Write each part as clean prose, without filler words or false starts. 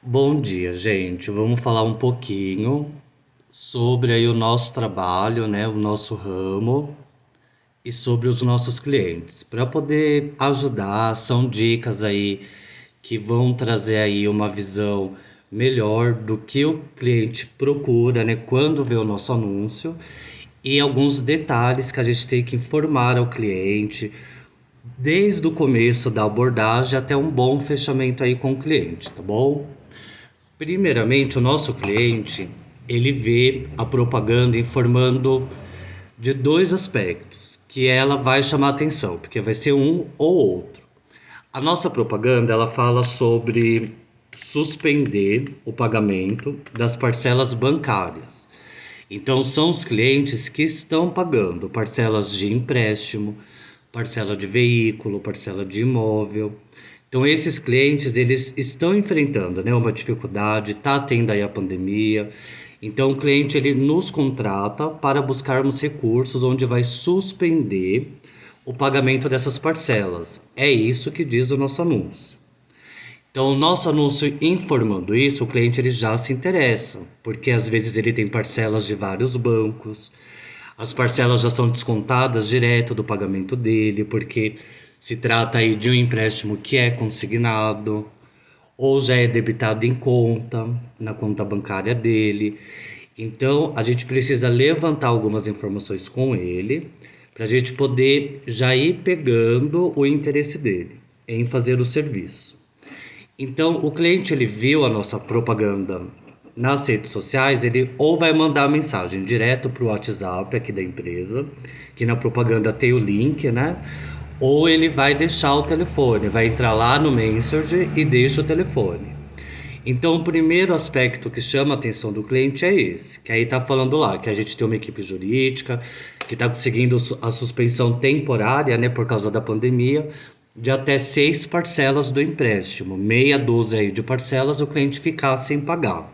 Bom dia, gente. Vamos falar um pouquinho sobre aí o nosso trabalho, né, o nosso ramo e sobre os nossos clientes. Para poder ajudar, são dicas aí que vão trazer aí uma visão melhor do que o cliente procura, né, quando vê o nosso anúncio e alguns detalhes que a gente tem que informar ao cliente desde o começo da abordagem até um bom fechamento aí com o cliente, tá bom? Primeiramente, o nosso cliente, ele vê a propaganda informando de dois aspectos, que ela vai chamar atenção, porque vai ser um ou outro. A nossa propaganda, ela fala sobre suspender o pagamento das parcelas bancárias. Então, são os clientes que estão pagando parcelas de empréstimo, parcela de veículo, parcela de imóvel. Então, esses clientes, eles estão enfrentando, né, uma dificuldade, está tendo aí a pandemia. Então, o cliente, ele nos contrata para buscarmos recursos onde vai suspender o pagamento dessas parcelas. É isso que diz o nosso anúncio. Então, o nosso anúncio informando isso, o cliente ele já se interessa, porque às vezes ele tem parcelas de vários bancos, as parcelas já são descontadas direto do pagamento dele, porque se trata aí de um empréstimo que é consignado, ou já é debitado em conta, na conta bancária dele. Então, a gente precisa levantar algumas informações com ele, para a gente poder já ir pegando o interesse dele em fazer o serviço. Então, o cliente ele viu a nossa propaganda nas redes sociais, ele ou vai mandar a mensagem direto para o WhatsApp aqui da empresa, que na propaganda tem o link, né? Ou ele vai deixar o telefone, vai entrar lá no Messenger e deixa o telefone. Então, o primeiro aspecto que chama a atenção do cliente é esse, que aí tá falando lá que a gente tem uma equipe jurídica, que tá conseguindo a suspensão temporária, né, por causa da pandemia, de até 6 parcelas do empréstimo, meia dúzia aí de parcelas o cliente ficar sem pagar.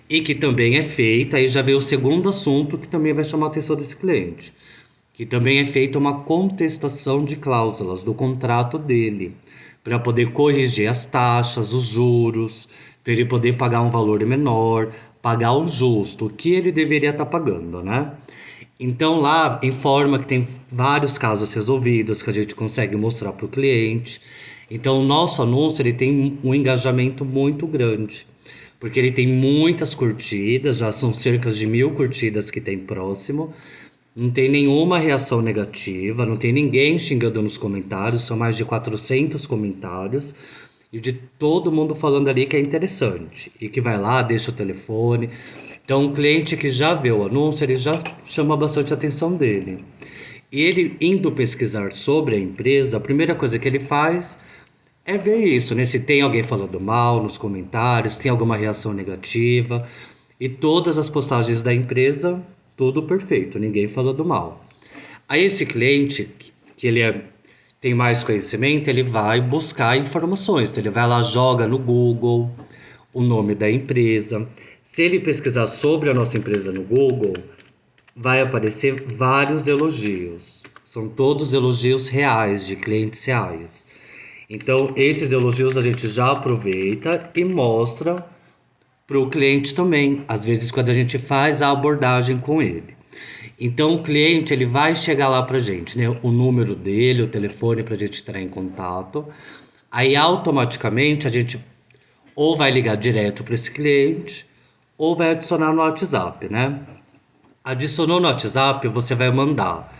E que também é feita, aí já veio o segundo assunto que também vai chamar a atenção desse cliente, que também é feita uma contestação de cláusulas do contrato dele, para poder corrigir as taxas, os juros, para ele poder pagar um valor menor, pagar o justo, o que ele deveria estar pagando, né? Então lá informa que tem vários casos resolvidos que a gente consegue mostrar para o cliente. Então o nosso anúncio ele tem um engajamento muito grande, porque ele tem muitas curtidas, já são cerca de 1.000 curtidas que tem próximo. Não tem nenhuma reação negativa, não tem ninguém xingando nos comentários, são mais de 400 comentários. E de todo mundo falando ali que é interessante. E que vai lá, deixa o telefone. Então, o cliente que já vê o anúncio, ele já chama bastante a atenção dele. E ele indo pesquisar sobre a empresa, a primeira coisa que ele faz é ver isso, né? Se tem alguém falando mal nos comentários, tem alguma reação negativa. E todas as postagens da empresa, tudo perfeito, ninguém falando mal. Aí esse cliente, que tem mais conhecimento, ele vai buscar informações. Ele vai lá, joga no Google o nome da empresa. Se ele pesquisar sobre a nossa empresa no Google, vai aparecer vários elogios. São todos elogios reais, de clientes reais. Então, esses elogios a gente já aproveita e mostra para o cliente também, às vezes quando a gente faz a abordagem com ele. Então, o cliente ele vai chegar lá para gente, né? O número dele, o telefone para a gente entrar em contato. Aí, automaticamente, a gente ou vai ligar direto para esse cliente ou vai adicionar no WhatsApp, né? Adicionou no WhatsApp, você vai mandar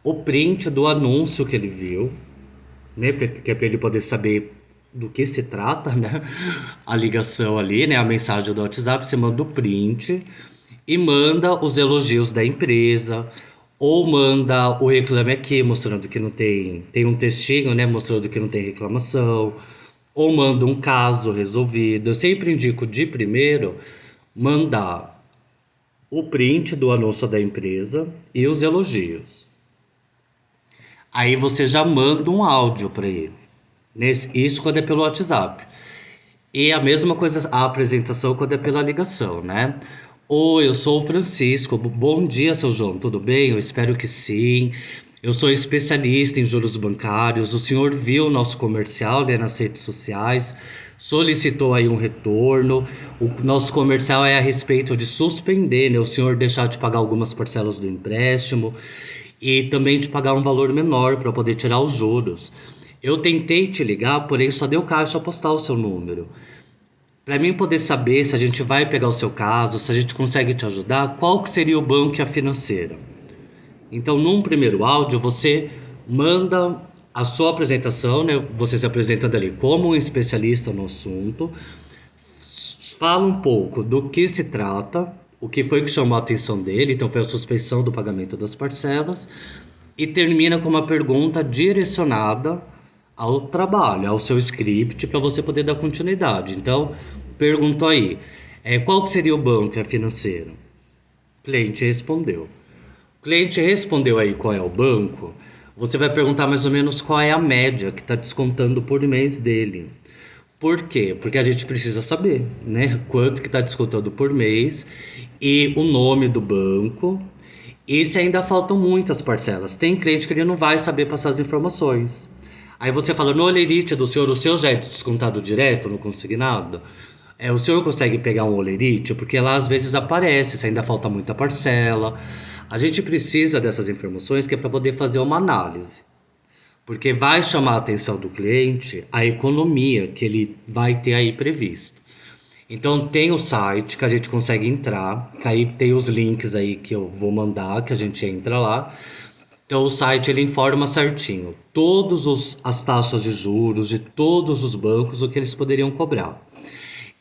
o print do anúncio que ele viu, né? Que é para ele poder saber do que se trata, né? A ligação ali, né? A mensagem do WhatsApp, você manda o print e manda os elogios da empresa, ou manda o Reclame Aqui, mostrando que não tem um textinho, né? Mostrando que não tem reclamação, ou manda um caso resolvido. Eu sempre indico de primeiro mandar o print do anúncio da empresa e os elogios. Aí você já manda um áudio para ele. Isso quando é pelo WhatsApp. E a mesma coisa, a apresentação quando é pela ligação, né? Oi, eu sou o Francisco. Bom dia, seu João. Tudo bem? Eu espero que sim. Eu sou especialista em juros bancários. O senhor viu o nosso comercial, né, nas redes sociais, solicitou aí um retorno. O nosso comercial é a respeito de suspender, né, o senhor deixar de pagar algumas parcelas do empréstimo e também de pagar um valor menor para poder tirar os juros. Eu tentei te ligar, porém só deu caixa postal o seu número. Para mim poder saber se a gente vai pegar o seu caso, se a gente consegue te ajudar, qual que seria o banco e a financeira. Então, num primeiro áudio, você manda a sua apresentação, né? Você se apresentando ali como um especialista no assunto, fala um pouco do que se trata, o que foi que chamou a atenção dele, então foi a suspensão do pagamento das parcelas, e termina com uma pergunta direcionada ao trabalho, ao seu script, para você poder dar continuidade. Então, perguntou aí, qual que seria o banco, a financeira? O cliente respondeu. O cliente respondeu aí qual é o banco, você vai perguntar mais ou menos qual é a média que está descontando por mês dele. Por quê? Porque a gente precisa saber, né? Quanto que está descontando por mês e o nome do banco. E se ainda faltam muitas parcelas. Tem cliente que ele não vai saber passar as informações. Aí você fala, no olerite do senhor, o seu já é descontado direto no consignado? O senhor consegue pegar um olerite? Porque lá às vezes aparece se ainda falta muita parcela. A gente precisa dessas informações que é para poder fazer uma análise. Porque vai chamar a atenção do cliente a economia que ele vai ter aí prevista. Então tem o site que a gente consegue entrar, que aí tem os links aí que eu vou mandar, que a gente entra lá. Então o site ele informa certinho todas as taxas de juros de todos os bancos, o que eles poderiam cobrar.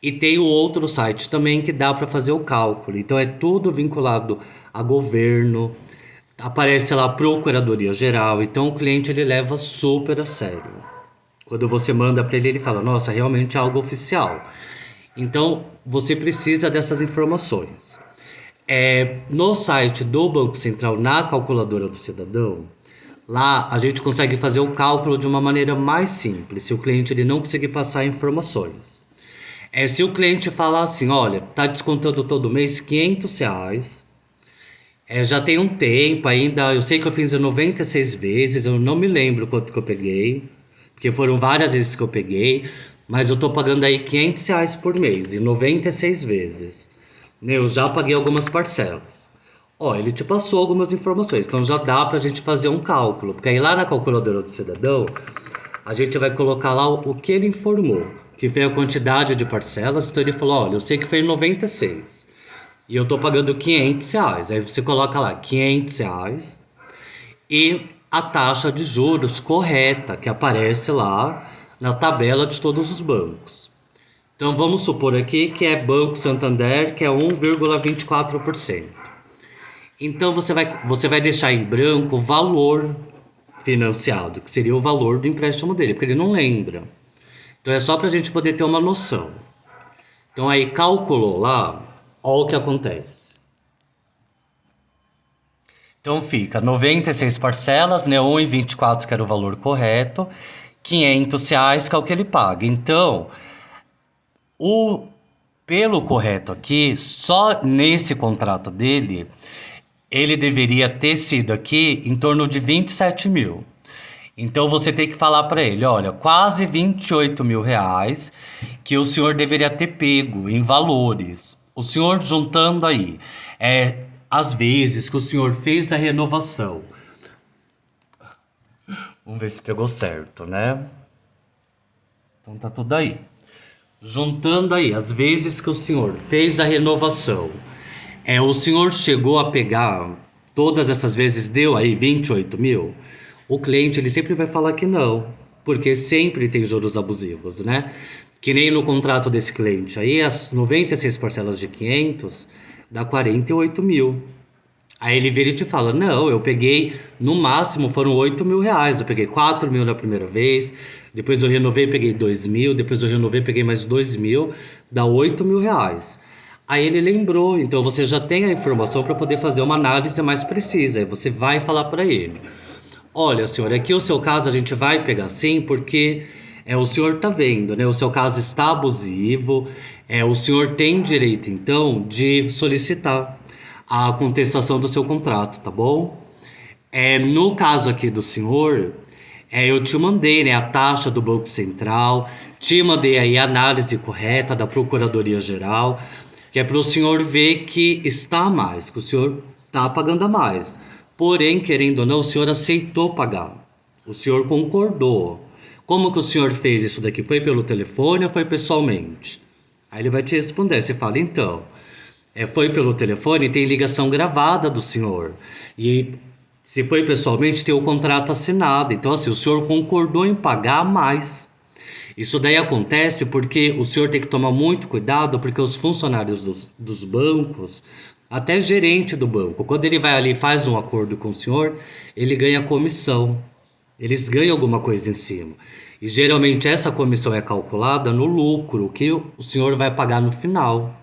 E tem o outro site também que dá para fazer o cálculo. Então é tudo vinculado a governo, aparece lá Procuradoria Geral. Então o cliente ele leva super a sério. Quando você manda para ele, ele fala: "Nossa, realmente é algo oficial". Então você precisa dessas informações. No site do Banco Central, na calculadora do cidadão, lá a gente consegue fazer o cálculo de uma maneira mais simples, se o cliente ele não conseguir passar informações. Se o cliente falar assim, olha, tá descontando todo mês R$ 500, já tem um tempo ainda, eu sei que eu fiz em 96 vezes, eu não me lembro quanto que eu peguei, porque foram várias vezes que eu peguei, mas eu tô pagando aí R$ 500 por mês, em 96 vezes. Né, eu já paguei algumas parcelas. Ó, ele te passou algumas informações, então já dá pra gente fazer um cálculo, porque aí lá na calculadora do cidadão, a gente vai colocar lá o que ele informou, que foi a quantidade de parcelas. Então ele falou, olha, eu sei que foi em 96 e eu tô pagando R$ 500. Aí você coloca lá R$ 500 e a taxa de juros correta que aparece lá na tabela de todos os bancos. Então vamos supor aqui que é Banco Santander, que é 1,24%. Então você vai deixar em branco o valor financiado, que seria o valor do empréstimo dele, porque ele não lembra. Então é só para a gente poder ter uma noção. Então aí calculou lá, olha o que acontece. Então fica 96 parcelas, né? 1,24 que era o valor correto, R$ 500 que é o que ele paga. Então, pelo correto aqui, só nesse contrato dele, ele deveria ter sido aqui em torno de 27 mil. Então você tem que falar para ele, olha, quase R$ 28 mil que o senhor deveria ter pego em valores. O senhor juntando aí, as vezes que o senhor fez a renovação. Vamos ver se pegou certo, né? Então tá tudo aí. Juntando aí as vezes que o senhor fez a renovação, o senhor chegou a pegar todas essas vezes, deu aí 28 mil? O cliente ele sempre vai falar que não, porque sempre tem juros abusivos, né? Que nem no contrato desse cliente aí, as 96 parcelas de 500 dá 48 mil. Aí ele vira e te fala, não, eu peguei, no máximo foram R$ 8 mil, eu peguei 4 mil na primeira vez, depois eu renovei, peguei 2 mil, depois eu renovei, peguei mais 2 mil, dá R$ 8 mil. Aí ele lembrou, então você já tem a informação para poder fazer uma análise mais precisa, aí você vai falar para ele, olha senhor, aqui o seu caso a gente vai pegar sim, porque o senhor tá vendo, né, o seu caso está abusivo, o senhor tem direito então de solicitar a contestação do seu contrato, tá bom? No caso aqui do senhor, eu te mandei, né, a taxa do Banco Central, te mandei aí a análise correta da Procuradoria-Geral, que é para o senhor ver que está a mais, que o senhor está pagando a mais. Porém, querendo ou não, o senhor aceitou pagar. O senhor concordou. Como que o senhor fez isso daqui? Foi pelo telefone ou foi pessoalmente? Aí ele vai te responder. Você fala, então, foi pelo telefone, tem ligação gravada do senhor. E se foi pessoalmente, tem o contrato assinado. Então, assim, o senhor concordou em pagar mais. Isso daí acontece porque o senhor tem que tomar muito cuidado, porque os funcionários dos bancos, até gerente do banco, quando ele vai ali e faz um acordo com o senhor, ele ganha comissão. Eles ganham alguma coisa em cima. E geralmente essa comissão é calculada no lucro que o senhor vai pagar no final.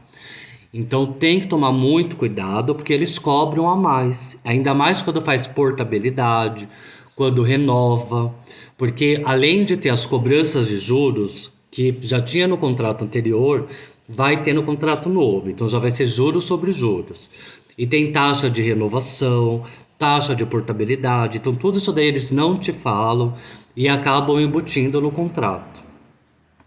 Então tem que tomar muito cuidado porque eles cobram a mais. Ainda mais quando faz portabilidade, quando renova. Porque além de ter as cobranças de juros que já tinha no contrato anterior, vai ter no contrato novo. Então já vai ser juros sobre juros. E tem taxa de renovação, taxa de portabilidade. Então tudo isso daí eles não te falam e acabam embutindo no contrato.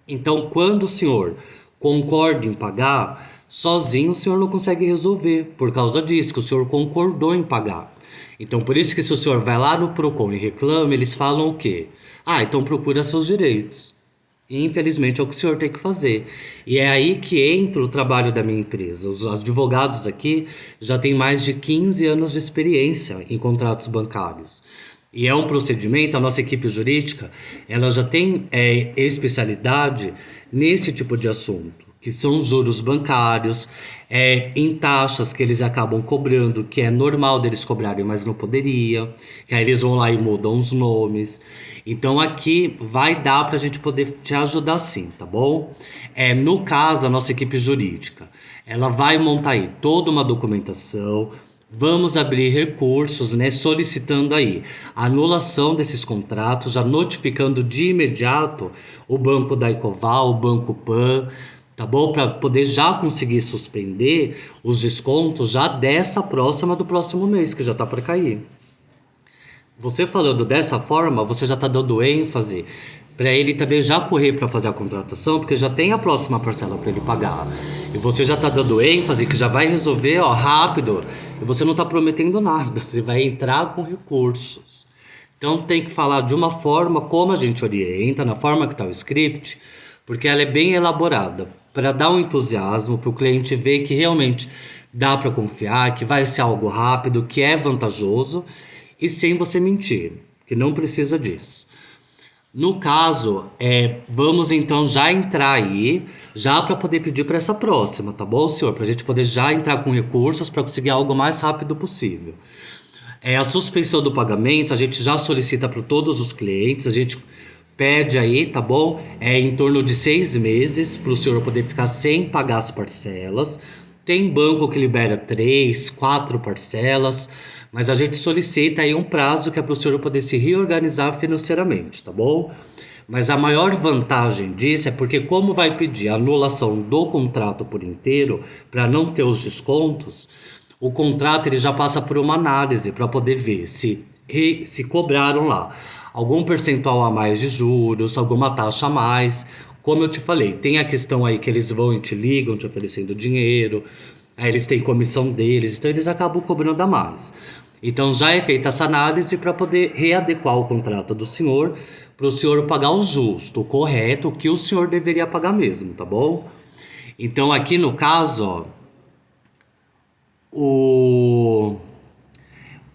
Então, quando o senhor concorda em pagar, sozinho o senhor não consegue resolver, por causa disso, que o senhor concordou em pagar. Então, por isso que se o senhor vai lá no Procon e reclama, eles falam o quê? Ah, então procura seus direitos. E, infelizmente é o que o senhor tem que fazer. E é aí que entra o trabalho da minha empresa. Os advogados aqui já têm mais de 15 anos de experiência em contratos bancários. E é um procedimento, a nossa equipe jurídica, ela já tem especialidade nesse tipo de assunto, que são juros bancários, em taxas que eles acabam cobrando, que é normal deles cobrarem, mas não poderia, que aí eles vão lá e mudam os nomes. Então aqui vai dar para a gente poder te ajudar sim, tá bom? No caso, a nossa equipe jurídica, ela vai montar aí toda uma documentação. Vamos abrir recursos, né, solicitando aí a anulação desses contratos, já notificando de imediato o banco da Ecoval, o banco Pan, tá bom? Para poder já conseguir suspender os descontos já dessa próxima do próximo mês, que já tá para cair. Você falando dessa forma, você já está dando ênfase para ele também já correr para fazer a contratação, porque já tem a próxima parcela para ele pagar. E você já está dando ênfase que já vai resolver, ó, rápido. E você não está prometendo nada, você vai entrar com recursos. Então tem que falar de uma forma como a gente orienta, na forma que está o script, porque ela é bem elaborada, para dar um entusiasmo, para o cliente ver que realmente dá para confiar, que vai ser algo rápido, que é vantajoso e sem você mentir, que não precisa disso. No caso, vamos então já entrar aí, já para poder pedir para essa próxima, tá bom, senhor? Para a gente poder já entrar com recursos para conseguir algo o mais rápido possível. A suspensão do pagamento, a gente já solicita para todos os clientes, a gente pede aí, tá bom? Em torno de 6 meses para o senhor poder ficar sem pagar as parcelas. Tem banco que libera 3, 4 parcelas, mas a gente solicita aí um prazo que é para o senhor poder se reorganizar financeiramente, tá bom? Mas a maior vantagem disso é porque como vai pedir a anulação do contrato por inteiro para não ter os descontos, o contrato ele já passa por uma análise para poder ver se cobraram lá algum percentual a mais de juros, alguma taxa a mais. Como eu te falei, tem a questão aí que eles vão e te ligam te oferecendo dinheiro, aí eles têm comissão deles, então eles acabam cobrando a mais. Então já é feita essa análise para poder readequar o contrato do senhor para o senhor pagar o justo, o correto, o que o senhor deveria pagar mesmo, tá bom? Então aqui no caso, ó, o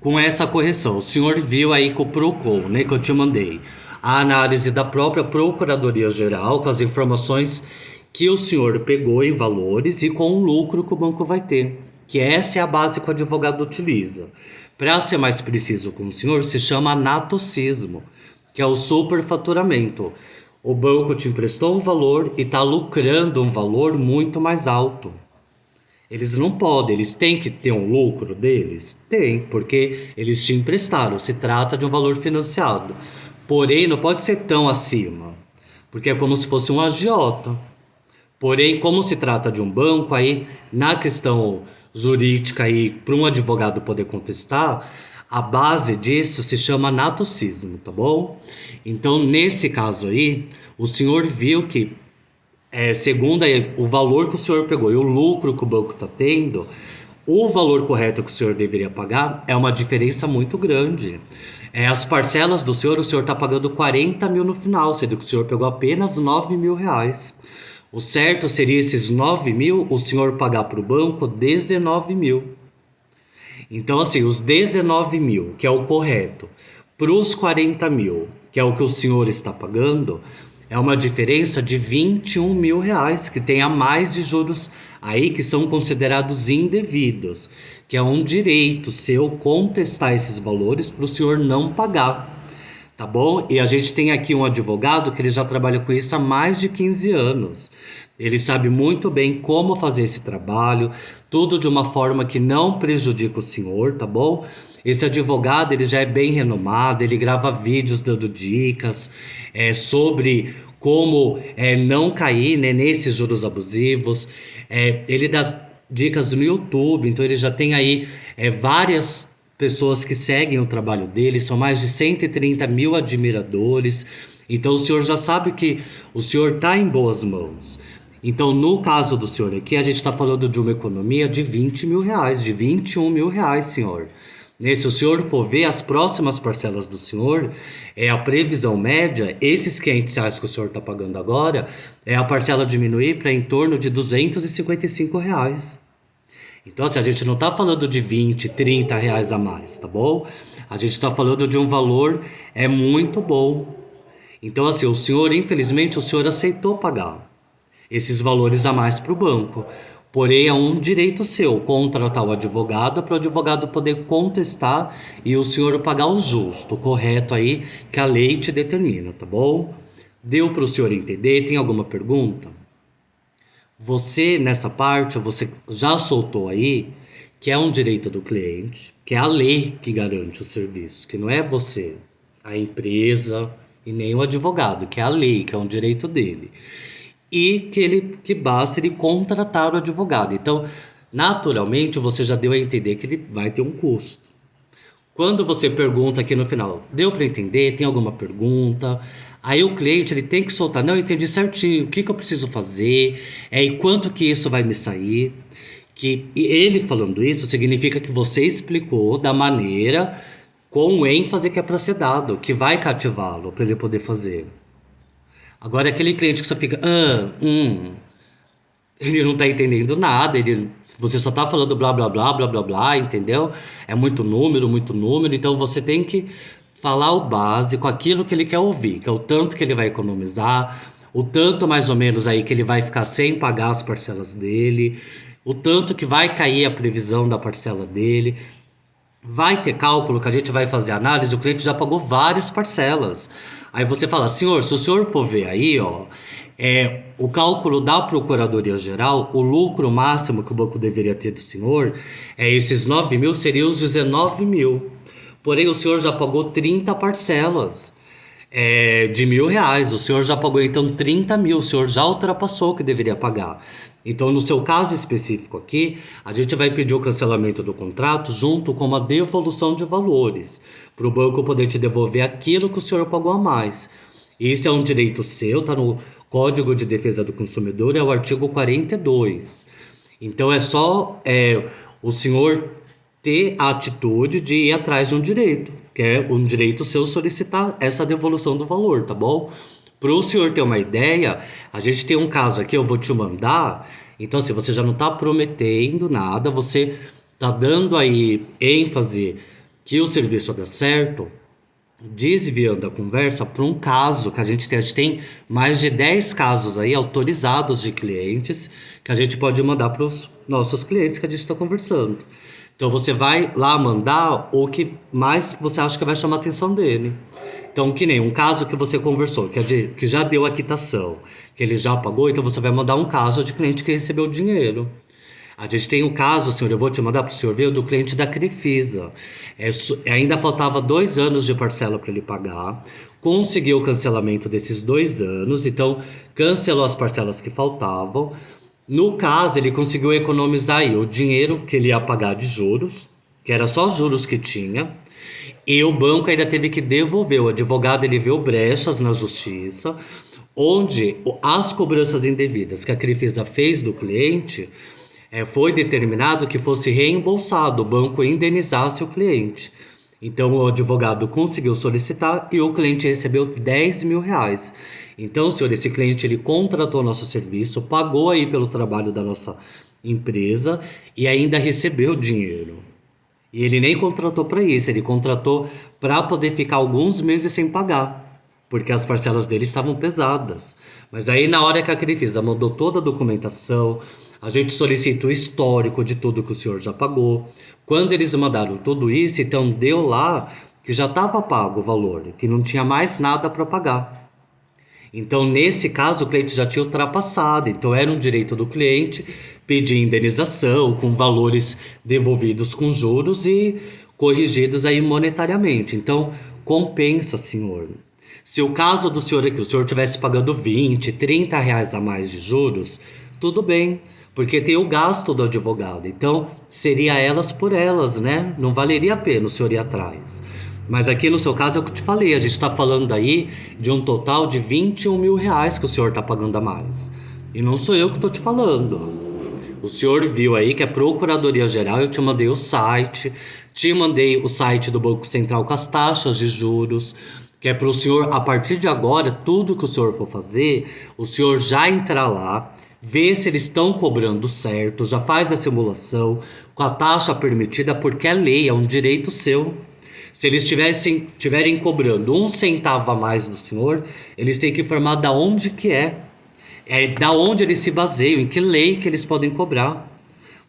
com essa correção, o senhor viu aí com o Procon, né, que eu te mandei, a análise da própria Procuradoria-Geral com as informações que o senhor pegou em valores e com o lucro que o banco vai ter, que essa é a base que o advogado utiliza. Para ser mais preciso com o senhor, se chama anatocismo, que é o superfaturamento. O banco te emprestou um valor e está lucrando um valor muito mais alto. Eles não podem, eles têm que ter um lucro deles? Tem, porque eles te emprestaram, se trata de um valor financiado. Porém, não pode ser tão acima, porque é como se fosse um agiota. Porém, como se trata de um banco, aí na questão jurídica aí para um advogado poder contestar, A base disso se chama natocismo, tá bom? Então, nesse caso aí, o senhor viu que, segundo aí, o valor que o senhor pegou e o lucro que o banco está tendo, o valor correto que o senhor deveria pagar é uma diferença muito grande. As parcelas do senhor, o senhor está pagando 40 mil no final, sendo que o senhor pegou apenas 9 mil reais. O certo seria esses 9 mil, o senhor pagar para o banco 19 mil. Então, assim, os 19 mil, que é o correto, para os 40 mil, que é o que o senhor está pagando, é uma diferença de 21 mil reais, que tem a mais de juros aí que são considerados indevidos, que é um direito seu contestar esses valores para o senhor não pagar. Tá bom? E a gente tem aqui um advogado que ele já trabalha com isso há mais de 15 anos. Ele sabe muito bem como fazer esse trabalho, tudo de uma forma que não prejudica o senhor, tá bom? Esse advogado, ele já é bem renomado, ele grava vídeos dando dicas sobre como não cair, né, nesses juros abusivos. Ele dá dicas no YouTube, então ele já tem aí várias pessoas que seguem o trabalho dele, são mais de 130 mil admiradores. Então o senhor já sabe que o senhor está em boas mãos. Então, no caso do senhor aqui, a gente está falando de uma economia de 20 mil reais, de 21 mil reais, senhor. Se o senhor for ver as próximas parcelas do senhor, a previsão média, esses 500 reais que o senhor está pagando agora, a parcela diminuir para em torno de 255 reais. Então, assim, a gente não está falando de 20, 30 reais a mais, tá bom? A gente está falando de um valor muito bom. Então, assim, o senhor, infelizmente, o senhor aceitou pagar esses valores a mais para o banco. Porém, é um direito seu contratar o advogado para o advogado poder contestar e o senhor pagar o justo, o correto aí que a lei te determina, tá bom? Deu para o senhor entender? Tem alguma pergunta? Você, nessa parte, você já soltou aí que é um direito do cliente, que é a lei que garante o serviço, que não é você, a empresa e nem o advogado, que é a lei, que é um direito dele. E que basta ele contratar o advogado. Então, naturalmente, você já deu a entender que ele vai ter um custo. Quando você pergunta aqui no final, deu para entender? Tem alguma pergunta? Aí o cliente ele tem que soltar, não, eu entendi certinho, o que eu preciso fazer, e quanto que isso vai me sair. E ele falando isso significa que você explicou da maneira, com ênfase que é para ser dado, que vai cativá-lo para ele poder fazer. Agora aquele cliente que só fica, ele não tá entendendo nada, você só tá falando blá blá blá blá blá blá, entendeu? É muito número, então você tem que falar o básico, aquilo que ele quer ouvir, que é o tanto que ele vai economizar, o tanto mais ou menos aí que ele vai ficar sem pagar as parcelas dele, o tanto que vai cair a previsão da parcela dele. Vai ter cálculo que a gente vai fazer análise, o cliente já pagou várias parcelas. Aí você fala, senhor, se o senhor for ver aí, ó, o cálculo da Procuradoria Geral, o lucro máximo que o banco deveria ter do senhor, esses 9 mil seriam os 19 mil. Porém, o senhor já pagou 30 parcelas de R$ 1.000. O senhor já pagou então 30 mil, o senhor já ultrapassou o que deveria pagar. Então, no seu caso específico aqui, a gente vai pedir o cancelamento do contrato junto com uma devolução de valores, para o banco poder te devolver aquilo que o senhor pagou a mais. Isso é um direito seu, tá no Código de Defesa do Consumidor, é o artigo 42. Então, é só o senhor ter a atitude de ir atrás de um direito, que é um direito seu solicitar essa devolução do valor, tá bom? Para o senhor ter uma ideia, a gente tem um caso aqui, eu vou te mandar. Então, assim, você já não está prometendo nada, você está dando aí ênfase que o serviço dá certo, desviando a conversa para um caso que a gente tem mais de 10 casos aí autorizados de clientes que a gente pode mandar para os nossos clientes que a gente está conversando. Então você vai lá mandar o que mais você acha que vai chamar a atenção dele. Então, que nem um caso que você conversou, que já deu a quitação, que ele já pagou, então você vai mandar um caso de cliente que recebeu o dinheiro. A gente tem um caso, senhor, eu vou te mandar para o senhor ver, do cliente da Crefisa. Ainda faltava 2 anos de parcela para ele pagar, conseguiu o cancelamento desses 2 anos, então cancelou as parcelas que faltavam. No caso, ele conseguiu economizar aí o dinheiro que ele ia pagar de juros, que era só juros que tinha, E o banco ainda teve que devolver. O advogado ele viu brechas na justiça, onde as cobranças indevidas que a Crefisa fez do cliente, foi determinado que fosse reembolsado, o banco indenizasse o cliente. Então o advogado conseguiu solicitar e o cliente recebeu R$ 10.000. Então, senhor, esse cliente ele contratou nosso serviço, pagou aí pelo trabalho da nossa empresa e ainda recebeu dinheiro. E ele nem contratou para isso, ele contratou para poder ficar alguns meses sem pagar, porque as parcelas dele estavam pesadas. Mas aí na hora que a Crefisa mandou toda a documentação, a gente solicita o histórico de tudo que o senhor já pagou. Quando eles mandaram tudo isso, então deu lá que já estava pago o valor, que não tinha mais nada para pagar. Então, nesse caso, o cliente já tinha ultrapassado. Então, era um direito do cliente pedir indenização com valores devolvidos com juros e corrigidos aí monetariamente. Então, compensa, senhor. Se o caso do senhor é que o senhor estivesse pagando R$ 20, R$ 30 a mais de juros, tudo bem, porque tem o gasto do advogado. Então, seria elas por elas, né? Não valeria a pena o senhor ir atrás. Mas aqui no seu caso é o que eu te falei, a gente está falando aí de um total de R$ 21.000 que o senhor está pagando a mais. E não sou eu que estou te falando. O senhor viu aí que é Procuradoria Geral, eu te mandei o site do Banco Central com as taxas de juros, que é para o senhor, a partir de agora, tudo que o senhor for fazer, o senhor já entrar lá, ver se eles estão cobrando certo, já faz a simulação com a taxa permitida, porque é lei, é um direito seu. Se eles tiverem cobrando um centavo a mais do senhor, eles têm que informar da onde que da onde eles se baseiam, em que lei que eles podem cobrar.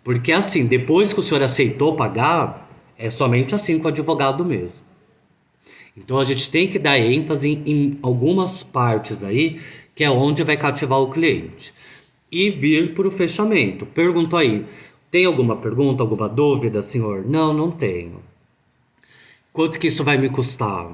Porque assim, depois que o senhor aceitou pagar, é somente assim com o advogado mesmo. Então a gente tem que dar ênfase em algumas partes aí, que é onde vai cativar o cliente. E vir para o fechamento. Perguntou aí, tem alguma pergunta, alguma dúvida, senhor? Não, não tenho. Quanto que isso vai me custar?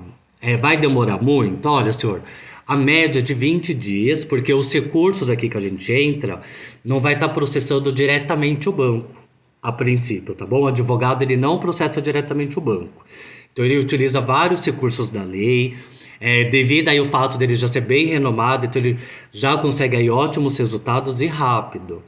Vai demorar muito? Olha, senhor, a média de 20 dias, porque os recursos aqui que a gente entra não vai estar processando diretamente o banco, a princípio, tá bom? O advogado ele não processa diretamente o banco. Então ele utiliza vários recursos da lei, devido aí ao fato dele já ser bem renomado, então ele já consegue aí ótimos resultados e rápido.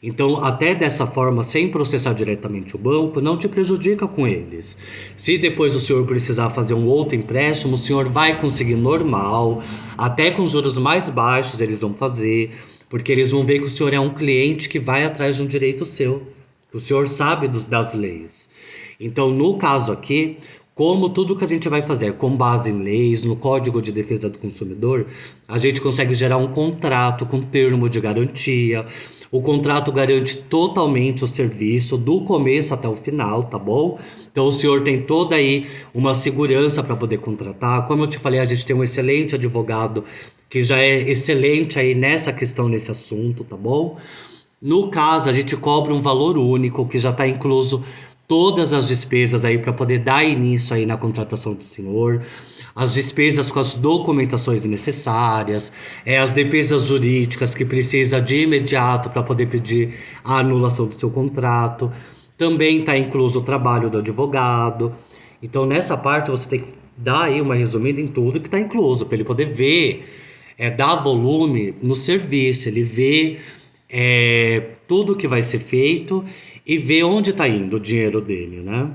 Então, até dessa forma, sem processar diretamente o banco, não te prejudica com eles. Se depois o senhor precisar fazer um outro empréstimo, o senhor vai conseguir normal, até com juros mais baixos eles vão fazer, porque eles vão ver que o senhor é um cliente que vai atrás de um direito seu, que o senhor sabe das leis. Então, no caso aqui, como tudo que a gente vai fazer é com base em leis, no Código de Defesa do Consumidor, a gente consegue gerar um contrato com termo de garantia. O contrato garante totalmente o serviço, do começo até o final, tá bom? Então o senhor tem toda aí uma segurança para poder contratar. Como eu te falei, a gente tem um excelente advogado que já é excelente aí nessa questão, nesse assunto, tá bom? No caso, a gente cobra um valor único que já está incluso todas as despesas aí para poder dar início aí na contratação do senhor, as despesas com as documentações necessárias, as despesas jurídicas que precisa de imediato para poder pedir a anulação do seu contrato. Também está incluso o trabalho do advogado. Então, nessa parte, você tem que dar aí uma resumida em tudo que está incluso, para ele poder ver, dar volume no serviço, ele vê tudo que vai ser feito e ver onde está indo o dinheiro dele, né?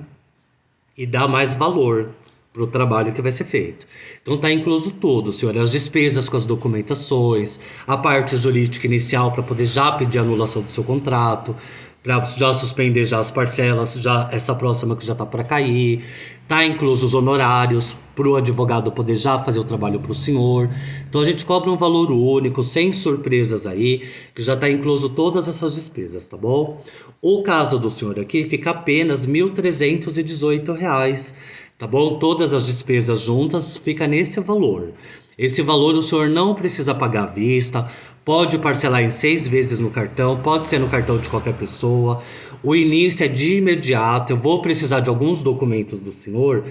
E dar mais valor para o trabalho que vai ser feito. Então está incluso tudo, senhor, as despesas com as documentações, a parte jurídica inicial para poder já pedir a anulação do seu contrato, para já suspender já as parcelas, já essa próxima que já está para cair. Tá incluso os honorários para o advogado poder já fazer o trabalho para o senhor. Então a gente cobra um valor único, sem surpresas aí, que já está incluso todas essas despesas, tá bom? O caso do senhor aqui fica apenas R$ 1.318, tá bom? Todas as despesas juntas fica nesse valor. Esse valor o senhor não precisa pagar à vista, pode parcelar em 6 vezes no cartão, pode ser no cartão de qualquer pessoa. O início é de imediato, eu vou precisar de alguns documentos do senhor,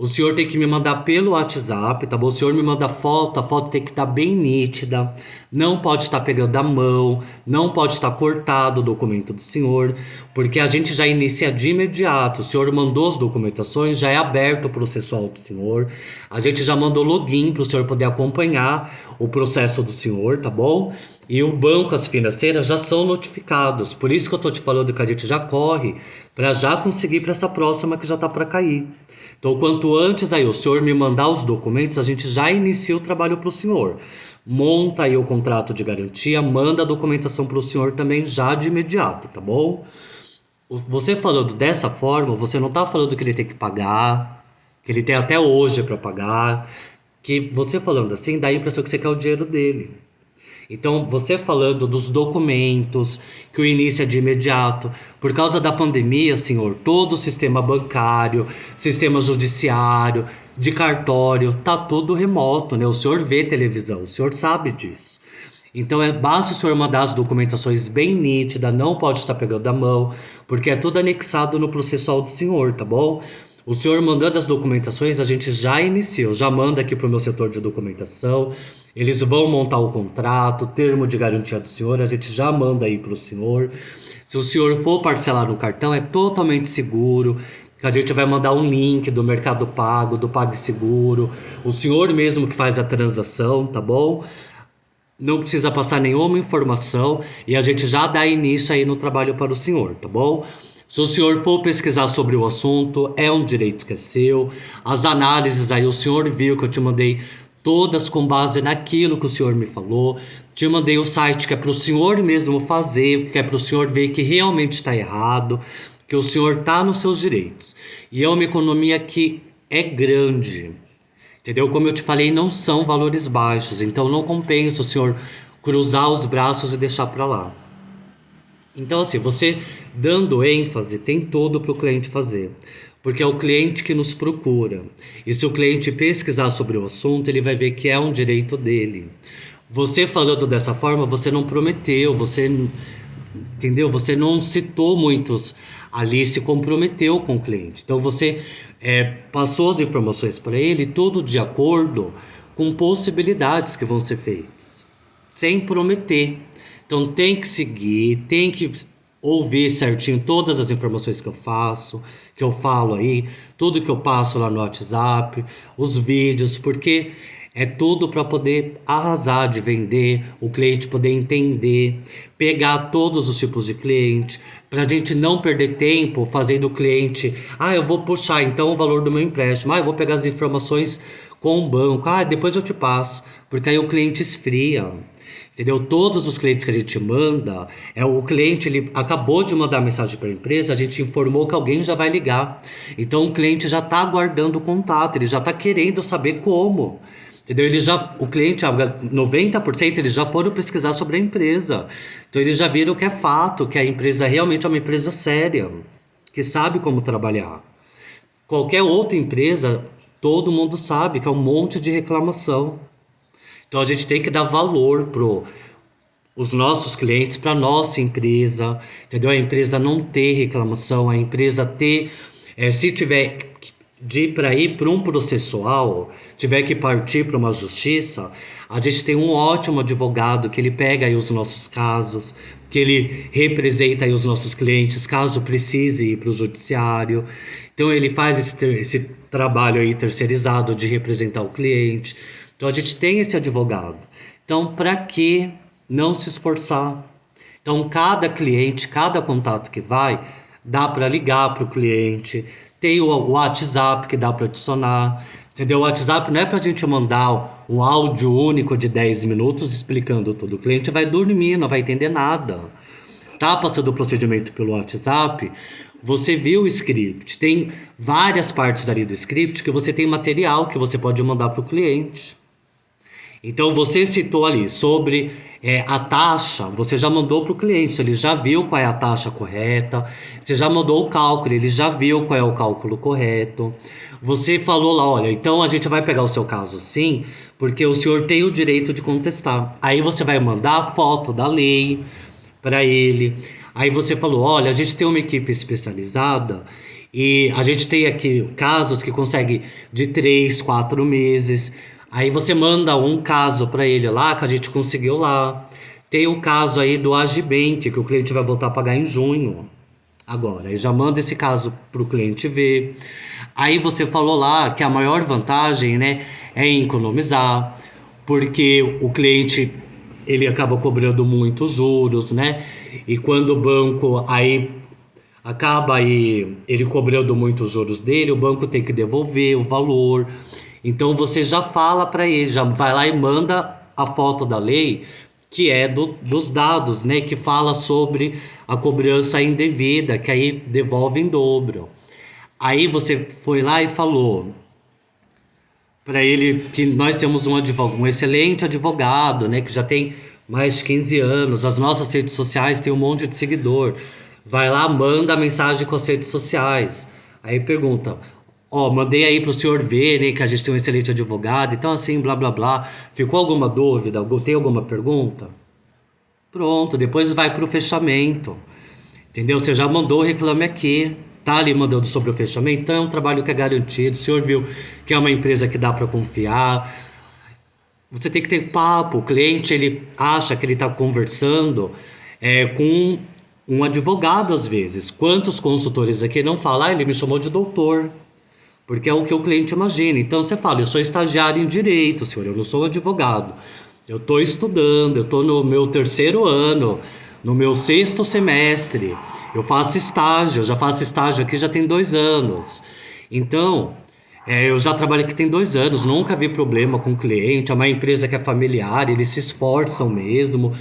O senhor tem que me mandar pelo WhatsApp, tá bom? O senhor me manda foto, a foto tem que estar bem nítida, não pode estar pegando a mão, não pode estar cortado o documento do senhor, porque a gente já inicia de imediato. O senhor mandou as documentações, já é aberto o processual do senhor, a gente já mandou login para o senhor poder acompanhar o processo do senhor, tá bom? E o banco, as financeiras já são notificados. Por isso que eu tô te falando que a gente já corre para já conseguir para essa próxima que já tá para cair. Então, quanto antes aí o senhor me mandar os documentos, a gente já inicia o trabalho para o senhor. Monta aí o contrato de garantia, manda a documentação para o senhor também já de imediato, tá bom? Você falando dessa forma, você não tá falando que ele tem que pagar, que ele tem até hoje para pagar, que você falando assim dá a impressão que você quer o dinheiro dele. Então, você falando dos documentos, que o início é de imediato, por causa da pandemia, senhor, todo o sistema bancário, sistema judiciário, de cartório, tá tudo remoto, né? O senhor vê televisão, o senhor sabe disso. Então, basta o senhor mandar as documentações bem nítidas, não pode estar pegando a mão, porque é tudo anexado no processual do senhor, tá bom? O senhor mandando as documentações, a gente já iniciou, já manda aqui para o meu setor de documentação. Eles vão montar o contrato, o termo de garantia do senhor, a gente já manda aí para o senhor. Se o senhor for parcelar no cartão, é totalmente seguro. A gente vai mandar um link do Mercado Pago, do PagSeguro. O senhor mesmo que faz a transação, tá bom? Não precisa passar nenhuma informação e a gente já dá início aí no trabalho para o senhor, tá bom? Se o senhor for pesquisar sobre o assunto, é um direito que é seu. As análises aí, o senhor viu que eu te mandei todas com base naquilo que o senhor me falou. Te mandei o site que é para o senhor mesmo fazer, que é para o senhor ver que realmente está errado, que o senhor está nos seus direitos. E é uma economia que é grande. Entendeu? Como eu te falei, não são valores baixos, então não compensa o senhor cruzar os braços e deixar para lá. Então, assim, você dando ênfase tem tudo para o cliente fazer, porque é o cliente que nos procura. E se o cliente pesquisar sobre o assunto, ele vai ver que é um direito dele. Você falando dessa forma, você não prometeu, você, entendeu? Você não citou muitos ali, se comprometeu com o cliente. Então você passou as informações para ele, tudo de acordo com possibilidades que vão ser feitas, sem prometer. Então tem que seguir, tem que ouvir certinho todas as informações que eu faço, que eu falo aí, tudo que eu passo lá no WhatsApp, os vídeos, porque é tudo para poder arrasar de vender, o cliente poder entender, pegar todos os tipos de cliente, para a gente não perder tempo fazendo o cliente, eu vou puxar então o valor do meu empréstimo, eu vou pegar as informações com o banco, depois eu te passo, porque aí o cliente esfria. Entendeu? Todos os clientes que a gente manda, o cliente ele acabou de mandar mensagem para a empresa, a gente informou que alguém já vai ligar. Então o cliente já está aguardando o contato, ele já está querendo saber como. Entendeu? O cliente, 90% eles já foram pesquisar sobre a empresa. Então eles já viram que é fato, que a empresa realmente é uma empresa séria, que sabe como trabalhar. Qualquer outra empresa, todo mundo sabe que é um monte de reclamação. Então a gente tem que dar valor pro os nossos clientes, para nossa empresa, entendeu? A empresa não ter reclamação, a empresa ter, se tiver de para ir para um processual, tiver que partir para uma justiça, a gente tem um ótimo advogado que ele pega aí os nossos casos, que ele representa aí os nossos clientes, caso precise ir para o judiciário. Então ele faz esse trabalho aí terceirizado de representar o cliente. Então a gente tem esse advogado. Então, para que não se esforçar? Então, cada cliente, cada contato que vai, dá para ligar para o cliente. Tem o WhatsApp que dá para adicionar. Entendeu? O WhatsApp não é para a gente mandar um áudio único de 10 minutos explicando tudo. O cliente vai dormir, não vai entender nada. Tá passando o procedimento pelo WhatsApp, você viu o script. Tem várias partes ali do script que você tem material que você pode mandar para o cliente. Então você citou ali sobre a taxa, você já mandou para o cliente, ele já viu qual é a taxa correta, você já mandou o cálculo, ele já viu qual é o cálculo correto. Você falou lá, olha, então a gente vai pegar o seu caso sim, porque o senhor tem o direito de contestar. Aí você vai mandar a foto da lei para ele. Aí você falou, olha, a gente tem uma equipe especializada E a gente tem aqui casos que consegue de 3, 4 meses. Aí você manda um caso para ele lá que a gente conseguiu lá. Tem o caso aí do Agibank, que o cliente vai voltar a pagar em junho. Agora, eu já manda esse caso para o cliente ver. Aí você falou lá que a maior vantagem, né, é em economizar, porque o cliente ele acaba cobrando muitos juros, né? E quando o banco aí acaba aí ele cobrando muitos juros dele, o banco tem que devolver o valor. Então você já fala para ele, já vai lá e manda a foto da lei, que é dos dados, né, que fala sobre a cobrança indevida, que aí devolve em dobro. Aí você foi lá e falou para ele que nós temos um excelente advogado, né, que já tem mais de 15 anos, as nossas redes sociais têm um monte de seguidor. Vai lá, manda a mensagem com as redes sociais. Aí pergunta: ó, mandei aí pro senhor ver, né, que a gente tem um excelente advogado, então assim, blá blá blá. Ficou alguma dúvida? Tem alguma pergunta? Pronto, depois vai pro fechamento. Entendeu? Você já mandou o reclame aqui. Tá ali mandando sobre o fechamento. Então é um trabalho que é garantido. O senhor viu que é uma empresa que dá para confiar. Você tem que ter papo. O cliente ele acha que ele está conversando com um advogado às vezes. Quantos consultores aqui não falam, ele me chamou de doutor. Porque é o que o cliente imagina. Então você fala: eu sou estagiário em direito, senhor, eu não sou advogado. Eu estou estudando, eu estou no meu terceiro ano, no meu sexto semestre. Eu faço estágio, eu já faço estágio aqui já tem 2 anos. Então, eu já trabalho aqui tem 2 anos, nunca vi problema com o cliente. É uma empresa que é familiar, eles se esforçam mesmo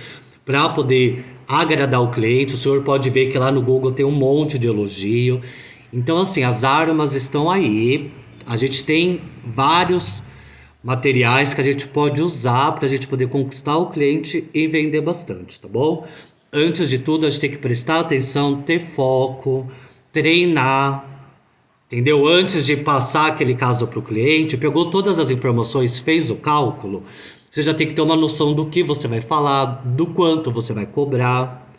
para poder agradar o cliente. O senhor pode ver que lá no Google tem um monte de elogio. Então, assim, as armas estão aí. A gente tem vários materiais que a gente pode usar para a gente poder conquistar o cliente e vender bastante, tá bom? Antes de tudo, a gente tem que prestar atenção, ter foco, treinar, entendeu? Antes de passar aquele caso para o cliente, pegou todas as informações, fez o cálculo, você já tem que ter uma noção do que você vai falar, do quanto você vai cobrar,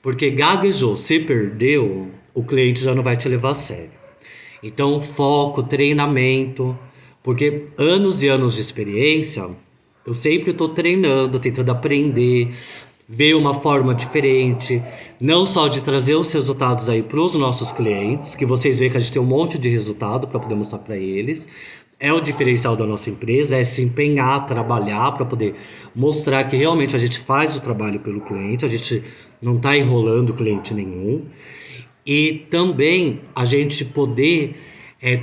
porque gaguejou, se perdeu, o cliente já não vai te levar a sério. Então, foco, treinamento, porque anos e anos de experiência, eu sempre estou treinando, tentando aprender, ver uma forma diferente, não só de trazer os resultados aí para os nossos clientes, que vocês veem que a gente tem um monte de resultado para poder mostrar para eles. É o diferencial da nossa empresa, é se empenhar, trabalhar para poder mostrar que realmente a gente faz o trabalho pelo cliente, a gente não está enrolando cliente nenhum. E também a gente poder é,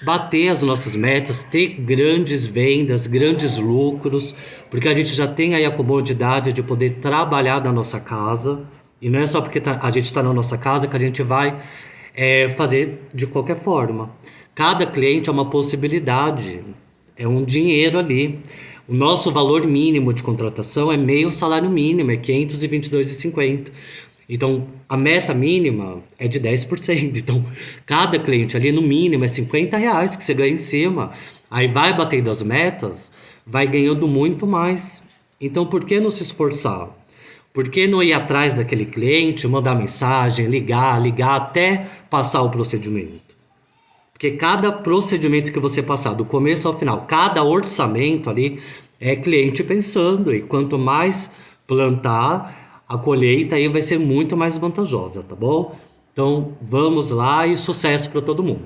bater as nossas metas, ter grandes vendas, grandes lucros, porque a gente já tem aí a comodidade de poder trabalhar na nossa casa. E não é só porque a gente está na nossa casa que a gente vai fazer de qualquer forma. Cada cliente é uma possibilidade, é um dinheiro ali. O nosso valor mínimo de contratação é meio salário mínimo, é 522,50. Então, a meta mínima é de 10%. Então, cada cliente ali, no mínimo, é R$ 50 que você ganha em cima. Aí vai batendo as metas, vai ganhando muito mais. Então, por que não se esforçar? Por que não ir atrás daquele cliente, mandar mensagem, ligar até passar o procedimento? Porque cada procedimento que você passar, do começo ao final, cada orçamento ali, é cliente pensando. E quanto mais plantar, a colheita aí vai ser muito mais vantajosa, tá bom? Então vamos lá e sucesso para todo mundo.